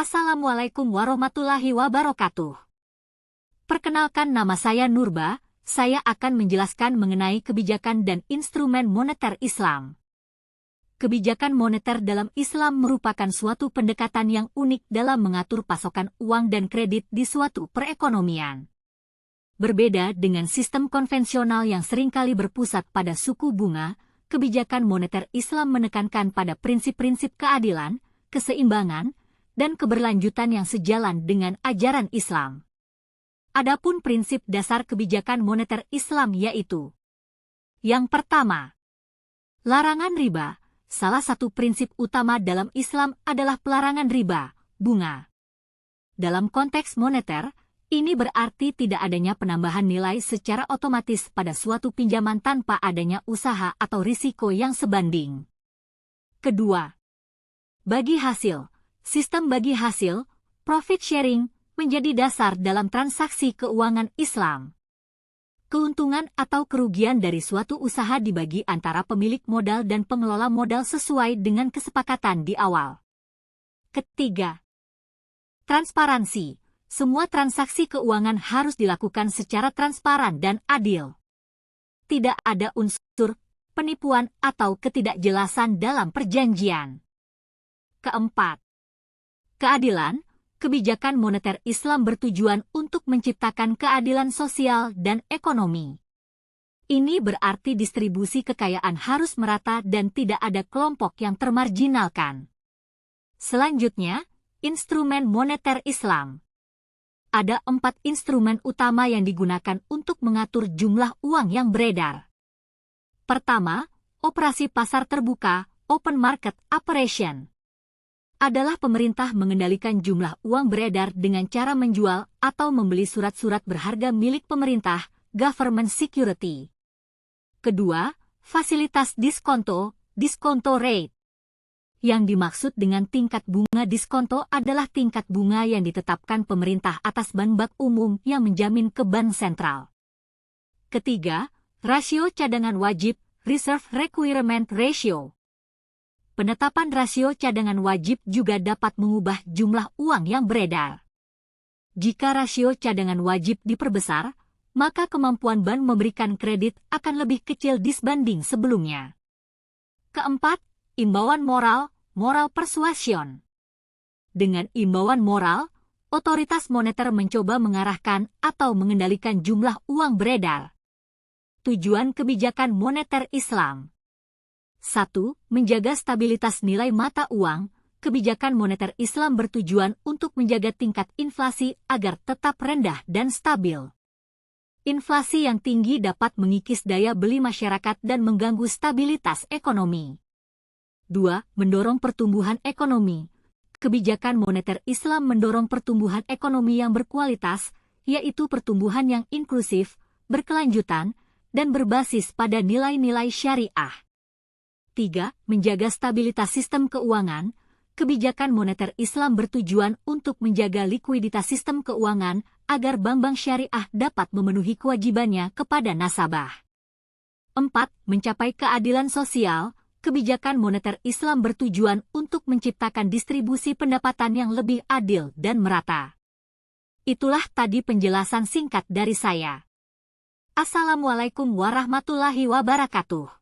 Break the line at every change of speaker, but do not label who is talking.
Assalamualaikum warahmatullahi wabarakatuh. Perkenalkan, nama saya Nurba. Saya akan menjelaskan mengenai kebijakan dan instrumen moneter Islam. Kebijakan moneter dalam Islam merupakan suatu pendekatan yang unik dalam mengatur pasokan uang dan kredit di suatu perekonomian. Berbeda dengan sistem konvensional yang seringkali berpusat pada suku bunga, kebijakan moneter Islam menekankan pada prinsip-prinsip keadilan, keseimbangan, dan keberlanjutan yang sejalan dengan ajaran Islam. Adapun prinsip dasar kebijakan moneter Islam yaitu: yang pertama, larangan riba. Salah satu prinsip utama dalam Islam adalah pelarangan riba, bunga. Dalam konteks moneter, ini berarti tidak adanya penambahan nilai secara otomatis pada suatu pinjaman tanpa adanya usaha atau risiko yang sebanding. Kedua, bagi hasil. Sistem bagi hasil, profit sharing, menjadi dasar dalam transaksi keuangan Islam. Keuntungan atau kerugian dari suatu usaha dibagi antara pemilik modal dan pengelola modal sesuai dengan kesepakatan di awal. Ketiga, transparansi. Semua transaksi keuangan harus dilakukan secara transparan dan adil. Tidak ada unsur penipuan atau ketidakjelasan dalam perjanjian. Keempat, keadilan. Kebijakan moneter Islam bertujuan untuk menciptakan keadilan sosial dan ekonomi. Ini berarti distribusi kekayaan harus merata dan tidak ada kelompok yang termarginalkan. Selanjutnya, instrumen moneter Islam. Ada 4 instrumen utama yang digunakan untuk mengatur jumlah uang yang beredar. Pertama, operasi pasar terbuka, open market operation. Adalah pemerintah mengendalikan jumlah uang beredar dengan cara menjual atau membeli surat-surat berharga milik pemerintah, government security. Kedua, fasilitas diskonto, diskonto rate. Yang dimaksud dengan tingkat bunga diskonto adalah tingkat bunga yang ditetapkan pemerintah atas bank umum yang menjamin ke bank sentral. Ketiga, rasio cadangan wajib, reserve requirement ratio. Penetapan rasio cadangan wajib juga dapat mengubah jumlah uang yang beredar. Jika rasio cadangan wajib diperbesar, maka kemampuan bank memberikan kredit akan lebih kecil dibanding sebelumnya. Keempat, imbauan moral, moral persuasion. Dengan imbauan moral, otoritas moneter mencoba mengarahkan atau mengendalikan jumlah uang beredar. Tujuan kebijakan moneter Islam: 1. Menjaga stabilitas nilai mata uang. Kebijakan moneter Islam bertujuan untuk menjaga tingkat inflasi agar tetap rendah dan stabil. Inflasi yang tinggi dapat mengikis daya beli masyarakat dan mengganggu stabilitas ekonomi. 2. Mendorong pertumbuhan ekonomi. Kebijakan moneter Islam mendorong pertumbuhan ekonomi yang berkualitas, yaitu pertumbuhan yang inklusif, berkelanjutan, dan berbasis pada nilai-nilai syariah. 3. Menjaga stabilitas sistem keuangan. Kebijakan moneter Islam bertujuan untuk menjaga likuiditas sistem keuangan agar bank-bank syariah dapat memenuhi kewajibannya kepada nasabah. 4. Mencapai keadilan sosial. Kebijakan moneter Islam bertujuan untuk menciptakan distribusi pendapatan yang lebih adil dan merata. Itulah tadi penjelasan singkat dari saya. Assalamualaikum warahmatullahi wabarakatuh.